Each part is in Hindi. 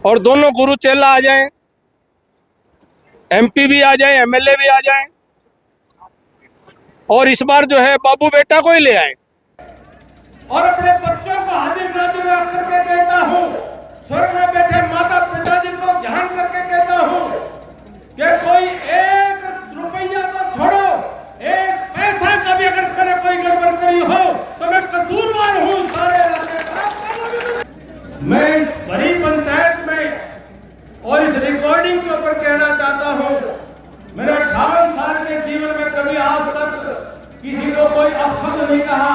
और दोनों गुरु चेला आ जाएं, एमपी भी आ जाएं, एमएलए भी आ जाएं, और इस बार जो है बाबू बेटा को ही ले आए। और अपने बच्चों को हाजिर नाजिर रख करके कहता हूँ, स्वर्ग में बैठे माता पिताजी को ध्यान करके कहता हूँ कि कोई एक रुपया तो छोड़ो, एक पैसा का भी अगर मैंने कोई गड़बड़ करी हो तो मैं कसूरवार हूँ सारे इलाके का। मैं इस बड़ी पंचायत में और इस रिकॉर्डिंग के ऊपर कहना चाहता हूँ, मेरे 58 साल के जीवन में कभी आज तक किसी को कोई अपशब्द नहीं कहा,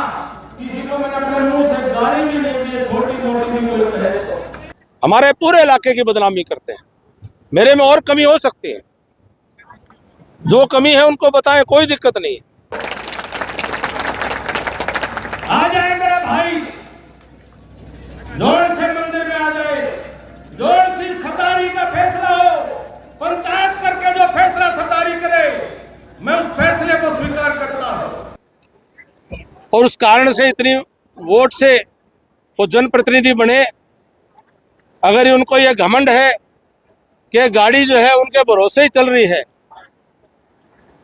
किसी को मैंने अपने मुंह से गाली भी नहीं दी, छोटी मोटी भी कोई कहे। हमारे पूरे इलाके की बदनामी करते हैं। मेरे में और कमी हो सकती है, जो कमी है उनको बताएं, कोई दिक्कत नहीं है। आ जाए मेरा भाई, जोर से मंदिर में आ जाए, जोर से सरदारी का फैसला हो, पंचायत करके जो फैसला सरदारी करे, मैं उस फैसले को स्वीकार करता हूं। और उस कारण से इतनी वोट से वो जनप्रतिनिधि बने। अगर उनको ये घमंड है कि गाड़ी जो है उनके भरोसे ही चल रही है,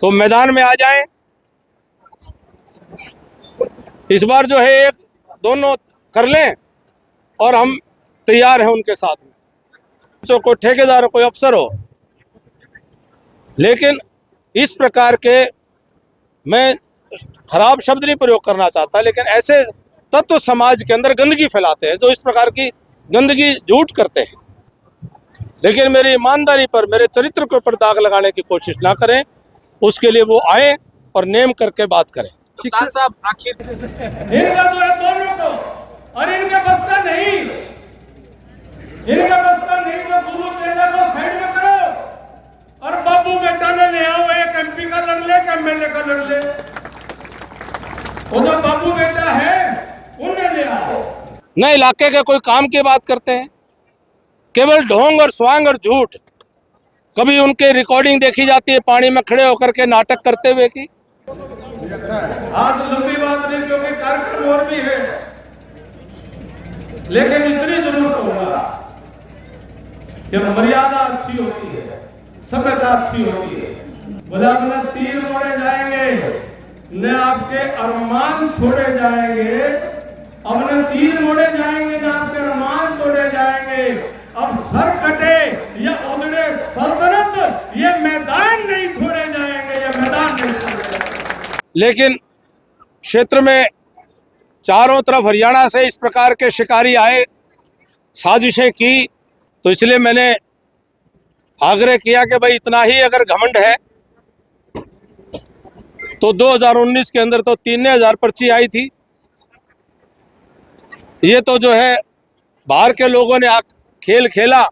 तो मैदान में आ जाएं। इस बार जो है एक दोनों कर लें और हम तैयार हैं उनके साथ में, जो कोई ठेकेदार हो, कोई अफसर हो। लेकिन इस प्रकार के, मैं खराब शब्द नहीं प्रयोग करना चाहता, लेकिन ऐसे तत्व समाज के अंदर गंदगी फैलाते हैं, जो इस प्रकार की गंदगी झूठ करते हैं। लेकिन मेरी ईमानदारी पर, मेरे चरित्र के ऊपर दाग लगाने की कोशिश ना करें। उसके लिए वो आए और नेम करके बात करें। शिक्षक साहब, आखिर इनका जो है दोनों को, और इनके बस का नहीं, इनके बस का नहीं, तो गुरु चेला को साइड में करो और बाबू बेटा ने ले आओ, एक एमपी का लड़ ले, एक एमएलए का लड़ ले। वो जो बाबू बेटा है उन्हें ले आओ। न इलाके के कोई काम की बात करते हैं, केवल ढोंग और स्वांग और झूठ। कभी उनके रिकॉर्डिंग देखी जाती है पानी में खड़े होकर के नाटक करते हुए की। आज लंबी बात नहीं, क्योंकि कार्यक्रम और भी है, लेकिन इतनी जरूर कहूंगा कि मर्यादा अच्छी होती है, सभ्यता अच्छी होती है। बोला न तीर मोड़े जाएंगे, न आपके अरमान छोड़े जाएंगे। अब न तीर मोड़े जाएंगे, न आपके अरमान तोड़े जाएंगे। अब सर कटे या उजड़े सल्तनत, ये मैदान नहीं छोड़े जाएंगे, ये मैदान नहीं छोड़े जाएंगे। लेकिन क्षेत्र में चारों तरफ हरियाणा से इस प्रकार के शिकारी आए, साजिशें की, तो इसलिए मैंने आग्रह किया कि भाई इतना ही अगर घमंड है तो 2019 के अंदर तो 3,000 पर्ची आई थी। ये तो जो है बाहर के लोगों ने खेल खेला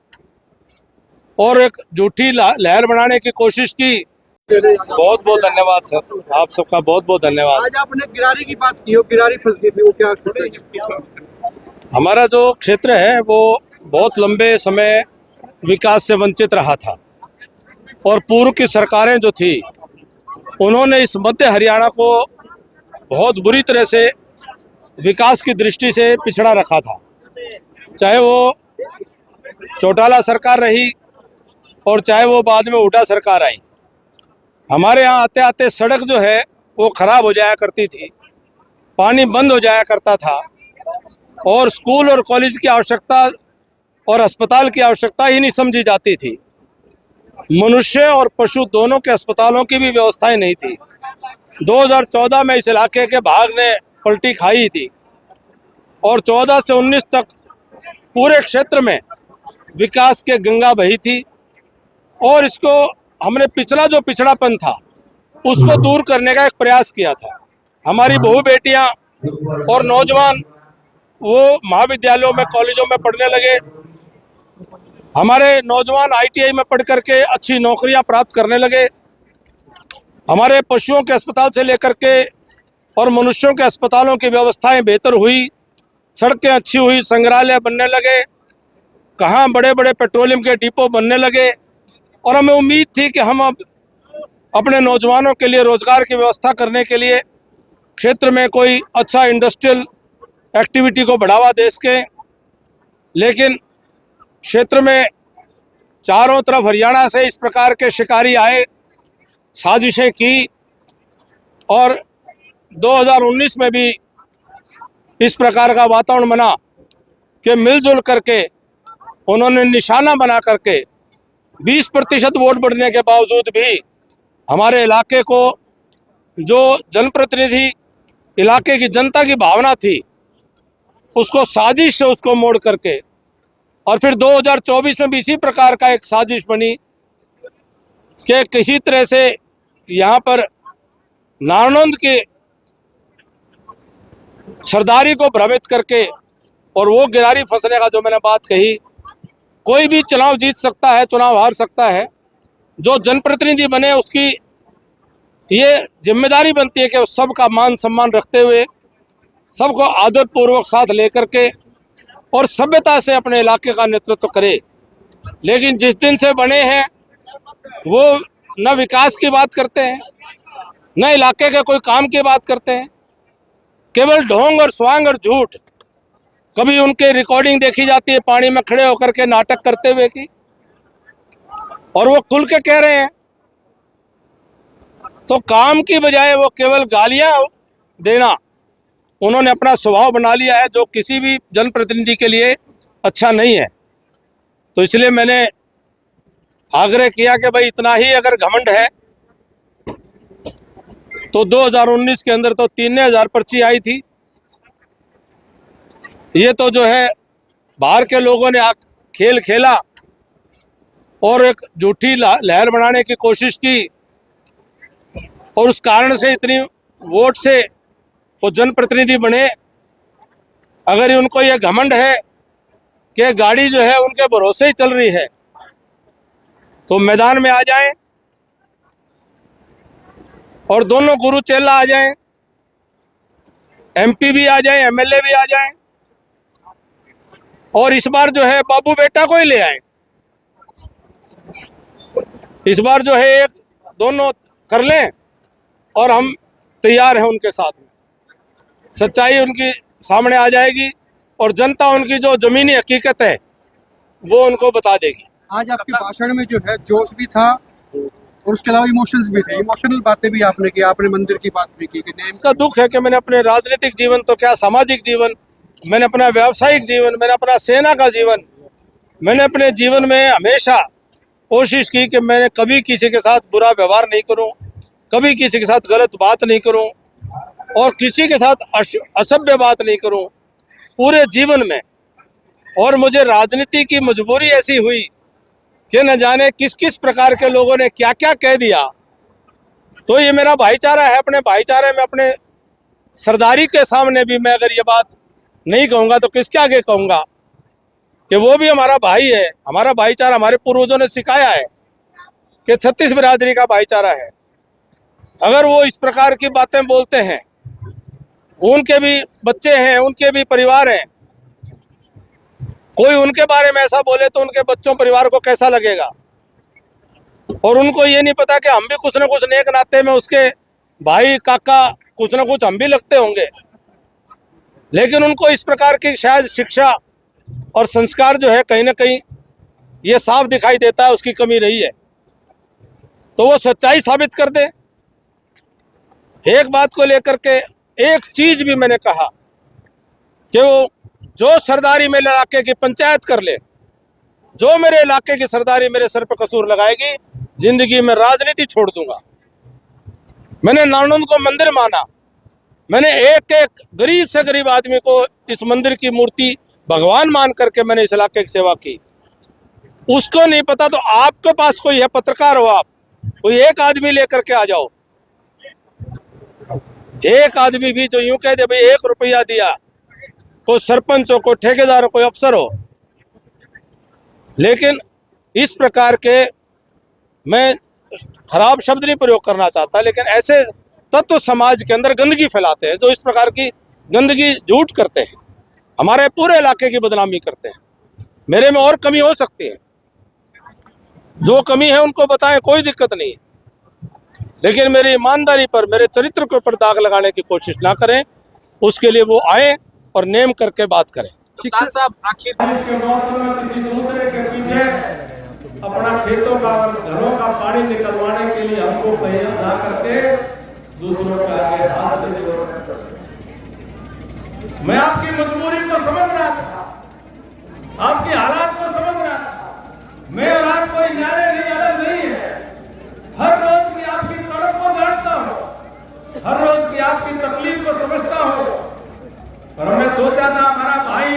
और एक झूठी लहर बनाने की कोशिश की। बहुत बहुत धन्यवाद सर, आप सबका बहुत बहुत धन्यवाद। आज आपने गिरारी की बात की हो, गिरारी फंस गई थी, वो क्या? हमारा जो क्षेत्र है वो बहुत लंबे समय विकास से वंचित रहा था, और पूर्व की सरकारें जो थी उन्होंने इस मध्य हरियाणा को बहुत बुरी तरह से विकास की दृष्टि से पिछड़ा रखा था। चाहे वो चौटाला सरकार रही और चाहे वो बाद में हुड्डा सरकार आई। हमारे यहाँ आते आते सड़क जो है वो खराब हो जाया करती थी, पानी बंद हो जाया करता था, और स्कूल और कॉलेज की आवश्यकता और अस्पताल की आवश्यकता ही नहीं समझी जाती थी। मनुष्य और पशु दोनों के अस्पतालों की भी व्यवस्थाएं नहीं थी। 2014 में इस इलाके के भाग ने पलटी खाई थी, और 14 से 19 तक पूरे क्षेत्र में विकास के गंगा बही थी। और इसको हमने पिछला जो पिछड़ापन था उसको दूर करने का एक प्रयास किया था। हमारी बहू बेटियां और नौजवान वो महाविद्यालयों में, कॉलेजों में पढ़ने लगे। हमारे नौजवान आईटीआई में पढ़ करके अच्छी नौकरियां प्राप्त करने लगे। हमारे पशुओं के अस्पताल से लेकर के और मनुष्यों के अस्पतालों की व्यवस्थाएं बेहतर हुई, सड़कें अच्छी हुई, संग्रहालय बनने लगे, कहाँ बड़े बड़े पेट्रोलियम के डिपो बनने लगे। और हमें उम्मीद थी कि हम अब अपने नौजवानों के लिए रोजगार की व्यवस्था करने के लिए क्षेत्र में कोई अच्छा इंडस्ट्रियल एक्टिविटी को बढ़ावा दे सकें। लेकिन क्षेत्र में चारों तरफ हरियाणा से इस प्रकार के शिकारी आए, साजिशें की और 2019 में भी इस प्रकार का वातावरण बना कि मिलजुल करके उन्होंने निशाना बना करके 20% वोट बढ़ने के बावजूद भी हमारे इलाके को, जो जनप्रतिनिधि इलाके की जनता की भावना थी, उसको साजिश से उसको मोड़ करके, और फिर 2024 में भी इसी प्रकार का एक साजिश बनी कि किसी तरह से यहाँ पर नारनौंद के सरदारी को भ्रमित करके और वो गिरारी फंसने का जो मैंने बात कही, कोई भी चुनाव जीत सकता है, चुनाव हार सकता है। जो जनप्रतिनिधि बने उसकी ये जिम्मेदारी बनती है कि उस सबका मान सम्मान रखते हुए, सबको आदरपूर्वक साथ लेकर के और सभ्यता से अपने इलाके का नेतृत्व करे। लेकिन जिस दिन से बने हैं वो न विकास की बात करते हैं, न इलाके के कोई काम की बात करते हैं, केवल ढोंग और स्वांग और झूठ। कभी उनके रिकॉर्डिंग देखी जाती है पानी में खड़े होकर के नाटक करते हुए की, और वो खुल के कह रहे हैं। तो काम की बजाय वो केवल गालियां देना उन्होंने अपना स्वभाव बना लिया है, जो किसी भी जनप्रतिनिधि के लिए अच्छा नहीं है। तो इसलिए मैंने आग्रह किया कि भाई इतना ही अगर घमंड है तो 2019 के अंदर तो 3,000 पर्ची आई थी। ये तो जो है बाहर के लोगों ने खेल खेला और एक झूठी लहर बनाने की कोशिश की, और उस कारण से इतनी वोट से वो जनप्रतिनिधि बने। अगर उनको ये घमंड है कि गाड़ी जो है उनके भरोसे ही चल रही है, तो मैदान में आ जाएं और दोनों गुरु चेला आ जाएं, एमपी भी आ जाएं, एमएलए भी आ जाएं, और इस बार जो है बाबू बेटा को ही ले आए। इस बार जो है एक दोनों कर लें और हम तैयार हैं उनके साथ में। सच्चाई उनकी सामने आ जाएगी और जनता उनकी जो जमीनी हकीकत है वो उनको बता देगी। आज आपके भाषण में जो है जोश भी था और उसके अलावा इमोशंस भी थे, इमोशनल बातें भी आपने की, आपने मंदिर की बात भी की कि नेम का दुख है कि मैंने अपने राजनीतिक जीवन तो क्या, सामाजिक जीवन, मैंने अपना व्यावसायिक जीवन, मैंने अपना सेना का जीवन, मैंने अपने जीवन में हमेशा कोशिश की कि मैंने कभी किसी के साथ बुरा व्यवहार नहीं करूं, कभी किसी के साथ गलत बात नहीं करूं और किसी के साथ असभ्य बात नहीं करूं पूरे जीवन में। और मुझे राजनीति की मजबूरी ऐसी हुई कि न जाने किस किस प्रकार के लोगों ने क्या क्या कह दिया। तो ये मेरा भाईचारा है, अपने भाईचारे में, अपने सरदारी के सामने भी मैं अगर ये बात नहीं कहूँगा तो किसके आगे कहूँगा कि वो भी हमारा भाई है। हमारा भाईचारा हमारे पूर्वजों ने सिखाया है कि 36 बिरादरी का भाईचारा है। अगर वो इस प्रकार की बातें बोलते हैं, उनके भी बच्चे हैं, उनके भी परिवार हैं, कोई उनके बारे में ऐसा बोले तो उनके बच्चों परिवार को कैसा लगेगा। और उनको ये नहीं पता कि हम भी कुछ न कुछ नेक नाते में उसके भाई काका कुछ न कुछ हम भी लगते होंगे। लेकिन उनको इस प्रकार की शायद शिक्षा और संस्कार जो है कहीं ना कहीं ये साफ दिखाई देता है उसकी कमी रही है। तो वो सच्चाई साबित कर दे। एक बात को लेकर के एक चीज भी मैंने कहा कि वो जो सरदारी मेरे इलाके की पंचायत कर ले, जो मेरे इलाके की सरदारी मेरे सर पर कसूर लगाएगी, जिंदगी में राजनीति छोड़ दूंगा। मैंने नारनौंद को मंदिर माना, मैंने एक एक गरीब से गरीब आदमी को इस मंदिर की मूर्ति भगवान मान करके मैंने इस इलाके की सेवा की। उसको नहीं पता तो आपके पास कोई है, पत्रकार हो आप, कोई एक आदमी लेकर के आ जाओ। एक आदमी भी जो यूं कह दे भाई 1 रुपया दिया, कोई सरपंच हो, कोई ठेकेदार हो, कोई अफसर हो। लेकिन इस प्रकार के, मैं खराब शब्द नहीं प्रयोग करना चाहता, लेकिन ऐसे तत्व समाज के अंदर गंदगी फैलाते हैं जो इस प्रकार की गंदगी झूठ करते हैं, हमारे पूरे इलाके की बदनामी करते हैं। मेरे में और कमी हो सकती है, जो कमी है उनको बताएं, कोई दिक्कत नहीं है, लेकिन मेरी ईमानदारी पर, मेरे चरित्र के ऊपर दाग लगाने की कोशिश ना करें। उसके लिए वो आए और नेम करके बात करें। कप्तान साहब आखिर बारिश के मौसम में किसी दूसरे के पीछे अपना खेतों का और घरों का पानी निकलवाने के लिए हमको कहीं ना करके दूसरों के आगे हाथ देने की जरूरत है। मैं आपकी मजबूरी को समझ रहा था, आपके हालात को समझ रहा था। मैं और आप कोई न्याय नहीं, अलग नहीं है। हर रोज की आपकी तड़प को जानता हूं, हर रोज की आपकी तकलीफ को समझता हूं। और हमने सोचा था हमारा भाई,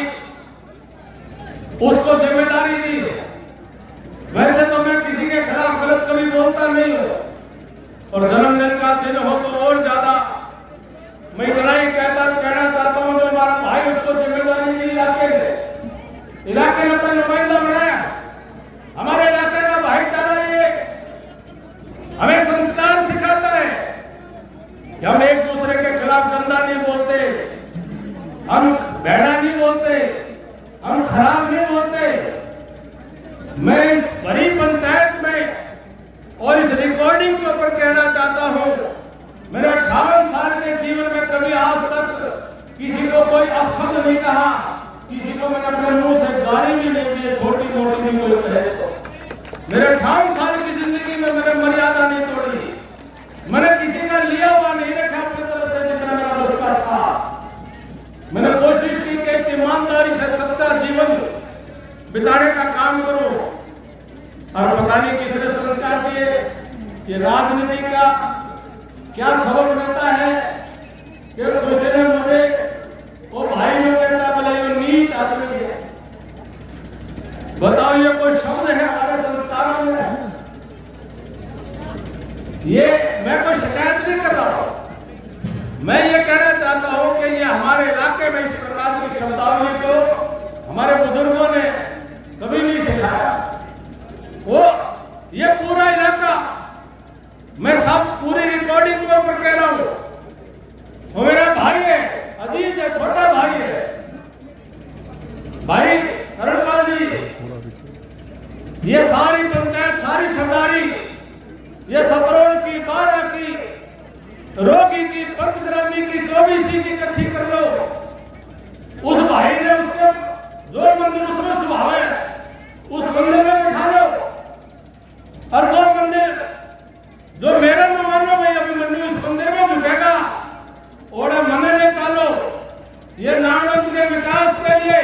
उसको जिम्मेदारी दी। वैसे तो मैं किसी के खिलाफ गलत कभी बोलता नहीं हूं, और जन्मदिन का दिन हो तो और ज्यादा मैं इतना ही कहना चाहता हूं, जो हमारा भाई उसको जिम्मेदारी दी इलाके ने अपना नुमाइंदा बनाया। हमारे इलाके का भाईचारा ये हमें संस्कार सिखाता है कि हम एक दूसरे के खिलाफ गंदा नहीं बोलते, हम भेड़ा नहीं बोलते, हम खराब नहीं बोलते। मैं इस बड़ी पंचायत में और इस रिकॉर्डिंग के ऊपर कहना चाहता हूं, मेरे 58 साल के जीवन में कभी आज तक किसी को कोई अपशब्द नहीं कहा, किसी को मैंने अपने मुंह से गाली भी नहीं दी, छोटी मोटी भी कोई कहे तो। मेरे 58 साल की जिंदगी में मैंने मर्यादा नहीं तोड़ी, मैंने किसी का लिया हुआ नहीं रखा अपनी तरफ से, जितना मेरा बस का था। मैंने कोशिश की कि ईमानदारी से सच्चा जीवन बिताने का काम करूं। और पता नहीं किसने संस्कार दिए कि राजनीति का क्या सबक मिलता है कि किसी ने मुझे वो भाई ने कहता बोले ये नीच आदमी है। बताओ ये कोई शब्द है हमारे संस्कारों में? ये मैं कोई शिकायत नहीं कर रहा हूं, मैं ये कहना चाहता हूं कि ये हमारे इलाके में इस प्रकार की शब्दावली को हमारे बुजुर्गों ने कभी नहीं सिखाया। वो ये पूरा इलाका, मैं सब पूरी रिकॉर्डिंग के ऊपर कह रहा हूं, वो मेरा भाई है, अजीज है, छोटा भाई है। भाई करणपाल जी, ये सारी पंचायत, सारी सरदारी, ये सतरोड़ की, बाड़ा की, रोगी की, पंचग्रामी की, 24 की इकट्ठी कर लो। उस भाई ने उसके जो मंदिर उसमें स्वभाव है उस मंदिर में बिठा लो, और जो मंदिर जो मेरे न मानो भाई अभी मंदिर उस मंदिर में झुकेगा और मंदिर में चालो। ये नानक के विकास के लिए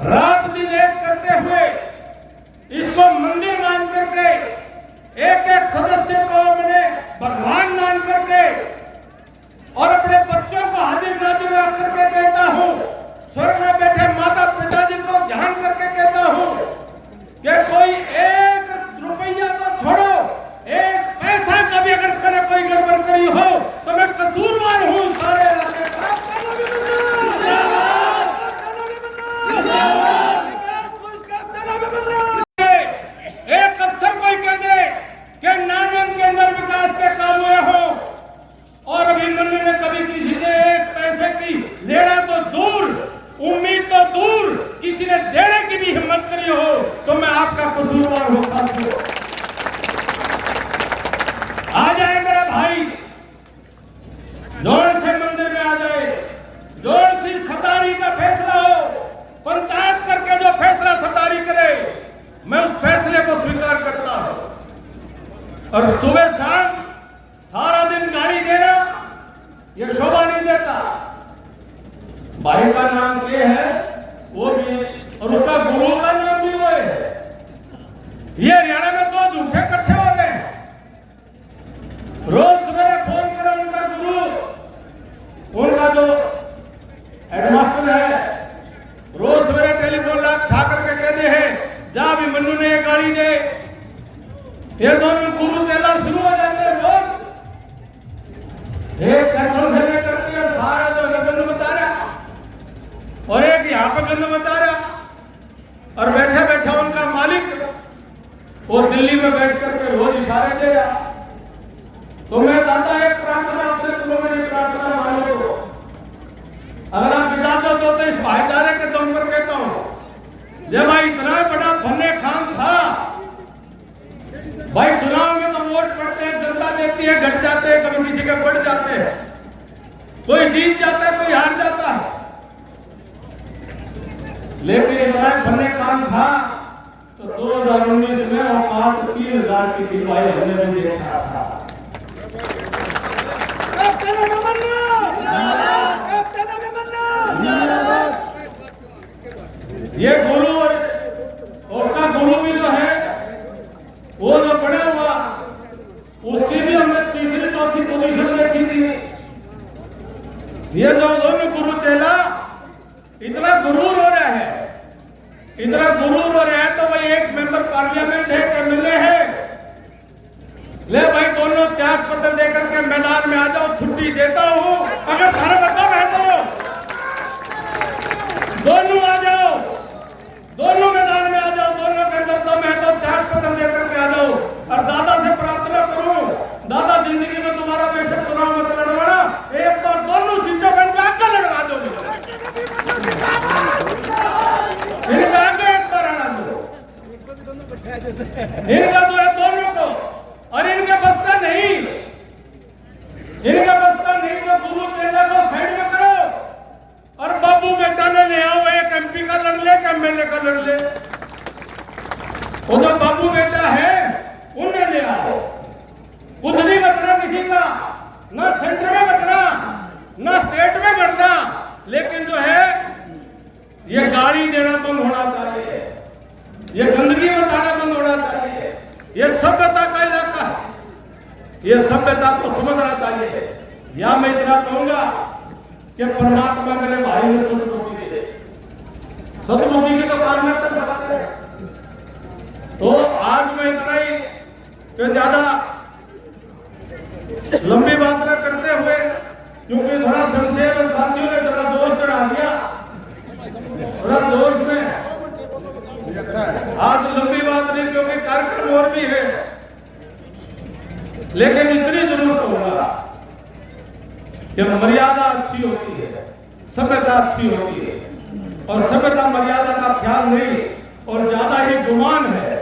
रात दिन एक करते हुए इसको मंदिर मान करके एक एक सदस्य को मैंने भगवान मान करके और अपने बच्चों को हाजिर नाजिर रख करके कहता हूं, स्वर्ग में बैठे माता पिताजी को ध्यान करके कहता हूं कि कोई एक रुपया तो छोड़ो, एक पैसा का भी अगर मैंने कोई गड़बड़ करी हो तो मैं कसूरवार हूं सारे इलाके का। एक अफसर कोई कह दे कि नानक के अंदर विकास के काम हुए हो और अभिमन्यु ने कभी किसी से एक पैसे की लेना तो दूर, उम्मीद तो दूर, किसी ने देने की भी हिम्मत करी हो तो मैं आपका कसूरवार हूं साथियों। आ जाए मेरा भाई, जोर से मंदिर में आ जाए, जोर से सरदारी का फैसला हो, पंचायत करके जो फैसला सरदारी करे मैं उस फैसले को स्वीकार करता हूं। और सुबह शाम सारा दिन गाड़ी देना ये शोभा नहीं देता। भाई का नाम क्या है वो भी, और उसका गुरु का नाम भी वो है। ये हरियाणा में दो झूठे इकट्ठे हो गए। रोज सुबह फोन करा उनका गुरु, उनका जो हेडमास्टर है, रोज सवेरे टेलीफोन उठा करके कहते हैं जा भी मन्नू ने ये गाड़ी दे। ये दोनों गुरु चेला शुरू हो जाते हैं लोग, एक पेट्रोल से लेकर के सारा जो गंद मचा रहा और एक यहाँ पर गंद मचा रहा, और बैठा बैठा उनका मालिक वो दिल्ली में बैठ करके रोज इशारे दे रहा। तो मैं चाहता है प्रार्थना आपसे, तुम मेरी प्रार्थना मान लो, अगर आप इजाजत हो तो इस भाईचारे के दम पर कहता हूं, जब भाई इतना बड़ा फन्ने खान था भाई, चुनाव में तो वोट पड़ते हैं, जनता देती है, घट जाते हैं, कभी किसी के बढ़ जाते हैं, कोई जीत जाता है, कोई हार जाता है। लेकिन इतना फन्ने काम था तो 2019 में औकात 3000 की थी भाई, हमने भी देखा था। ये गुरु और उसका गुरु भी जो है वो जो बड़ा हुआ उसकी भी हमने तीसरी चौथी पोजीशन देखी थी। ये जो दोनों गुरु चेला इतना गुरूर हो रहा है, इतना गुरूर हो रहा है, तो भाई एक मेंबर पार्लियामेंट है, एमएलए है, ले भाई दोनों त्याग पत्र देकर के मैदान में आ जाओ, छुट्टी देता हूं। अगर थारा बदम है तो दोनों आ जाओ, दोनों मैदान में आ जाओ, दोनों के अंदर दम है तो त्याग पत्र देकर के आ जाओ। और दादा से प्रार्थना करूं, दादा जिंदगी में दोबारा बेशक चुनाव मत लड़वाना, एक बार दोनों सीटों पर आकर लड़वा दो, इनका आगे एक बार आना दो, इनका जो है दोनों को। और इनके बस का नहीं, इनके बस का नहीं तो गुरु चेला को साइड में करो और बाबू बेटा ने ले आओ, एक एमपी का लड़ ले, एक एमएलए का लड़ ले। वो जो बाबू बेटा है उन्हें ले आओ, कुछ नहीं बचना किसी का, ना सेंटर में बचना, ना स्टेट में बढ़ना, लेकिन जो है ये गाड़ी देना बंद होना चाहिए, ये गंदगी मचाना बंद होना चाहिए। ये सभ्यता का इलाका है, ये सभ्यता को समझना चाहिए। या मैं इतना कहूंगा कि परमात्मा मेरे भाई ने सदबुद्धि दे, सदबुद्धि की तो कामना कर सकते हैं। तो आज मैं इतना ही कि ज्यादा लंबी बात न करते हुए, क्योंकि थोड़ा संशय और साथियों ने थोड़ा जोश चढ़ा दिया, थोड़ा जोश में आज लंबी बात नहीं, क्योंकि कार्यक्रम और भी है, लेकिन इतनी जरूर कहूंगा कि मर्यादा अच्छी होती है, सभ्यता अच्छी होती है, और सभ्यता मर्यादा का ख्याल नहीं और ज्यादा ही गुमान है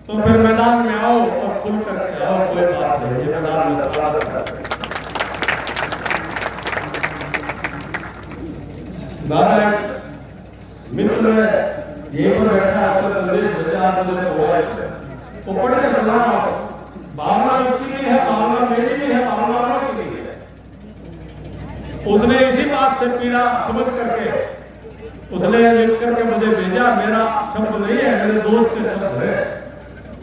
तो फिर मैदान में आओ और खुल करके आओ, कोई बात नहीं, मैदान में स्वागत करते हैं। दादा मित्र ने यहीं पर बैठा आपको संदेश भेजा, आप मुझे तो पढ़ के सुनाओ। भावना उसकी भी है, भावना मेरी भी है, भावना वालों की भी है। उसने इसी बात से पीड़ा समझ करके उसने लिख करके मुझे भेजा, मेरा शब्द नहीं है, मेरे दोस्त के शब्द है,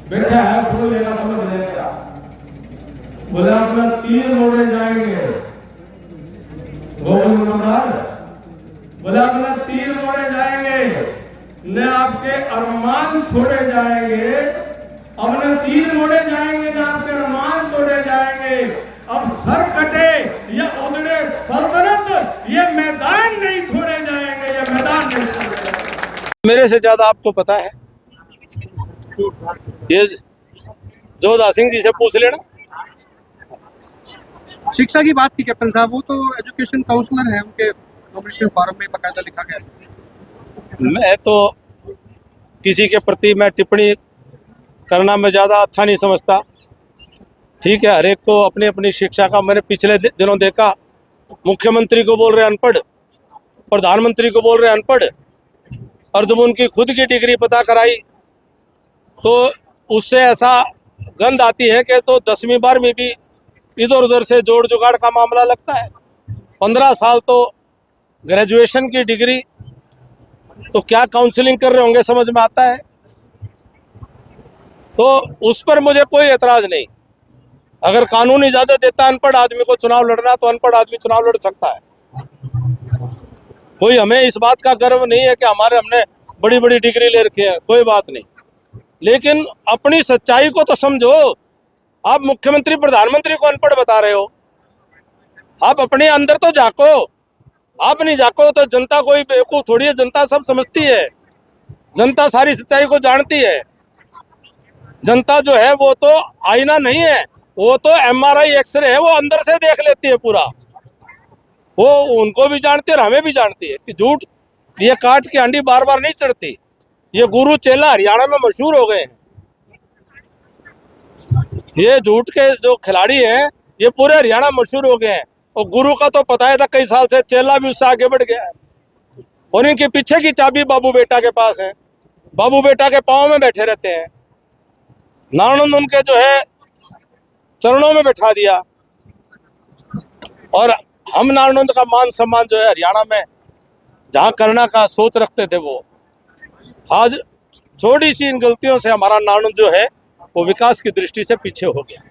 बैठा है, सुन लेगा, समझ लेगा। बोले अपना तीर मोड़े जाएंगे, गोविंद प्रधान बोले अपना तीर मोड़े जाएंगे, न आपके अरमान छोड़े जाएंगे, अब न तीर मोड़े जाएंगे, न आपके अरमान तोड़े जाएंगे। अब सर कटे या उजड़े सल्तनत, ये मैदान नहीं छोड़े जाएंगे, ये मैदान नहीं छोड़े जाएंगे। मेरे से ज्यादा आपको पता है, ये जोधा सिंह जी से पूछ लेना। शिक्षा की बात की कैप्टन साहब, वो तो एजुकेशन काउंसलर है, उनके नॉमिनेशन फॉर्म में बकायदा लिखा गया है। मैं तो किसी के प्रति मैं टिप्पणी करना मैं ज़्यादा अच्छा नहीं समझता। ठीक है, हर एक को अपनी अपनी शिक्षा का, मैंने पिछले दिनों देखा मुख्यमंत्री को बोल रहे अनपढ़, प्रधानमंत्री को बोल रहे अनपढ़, और जब उनकी खुद की डिग्री पता कराई तो उससे ऐसा गंध आती है कि तो 10वीं 12वीं भी इधर उधर से जोड़ जुगाड़ का मामला लगता है। 15 साल तो ग्रेजुएशन की डिग्री, तो क्या काउंसलिंग कर रहे होंगे समझ में आता है। तो उस पर मुझे कोई एतराज नहीं। अगर कानून इजाजत देता है अनपढ़ आदमी को चुनाव लड़ना, तो अनपढ़ आदमी चुनाव लड़ सकता है। कोई हमें इस बात का गर्व नहीं है कि हमने बड़ी बड़ी डिग्री ले रखी है, कोई बात नहीं, लेकिन अपनी सच्चाई को तो समझो। आप मुख्यमंत्री प्रधानमंत्री को अनपढ़ बता रहे हो, आप अपने अंदर तो झांको। आप नहीं झांको तो जनता कोई बेवकूफ थोड़ी है, जनता सब समझती है, जनता सारी सच्चाई को जानती है। जनता जो है वो तो आईना नहीं है, वो तो MRI एक्सरे है, वो अंदर से देख लेती है पूरा। वो उनको भी जानती है और हमें भी जानती है कि झूठ ये काट की हांडी बार बार नहीं चढ़ती। ये गुरु चेला हरियाणा में मशहूर हो गए हैं। ये झूठ के जो खिलाड़ी हैं ये पूरे हरियाणा मशहूर हो गए हैं। और गुरु का तो पता है था कई साल से, चेला भी उससे आगे बढ़ गया है। और इनके पीछे की चाबी बाबू बेटा के पास है, बाबू बेटा के पाँव में बैठे रहते हैं। नारायण उनके जो है चरणों में बैठा दिया, और हम नारायण का मान सम्मान जो है हरियाणा में जहाँ करना का सोच रखते थे, वो आज छोटी सी इन गलतियों से हमारा नारायण जो है वो विकास की दृष्टि से पीछे हो गया।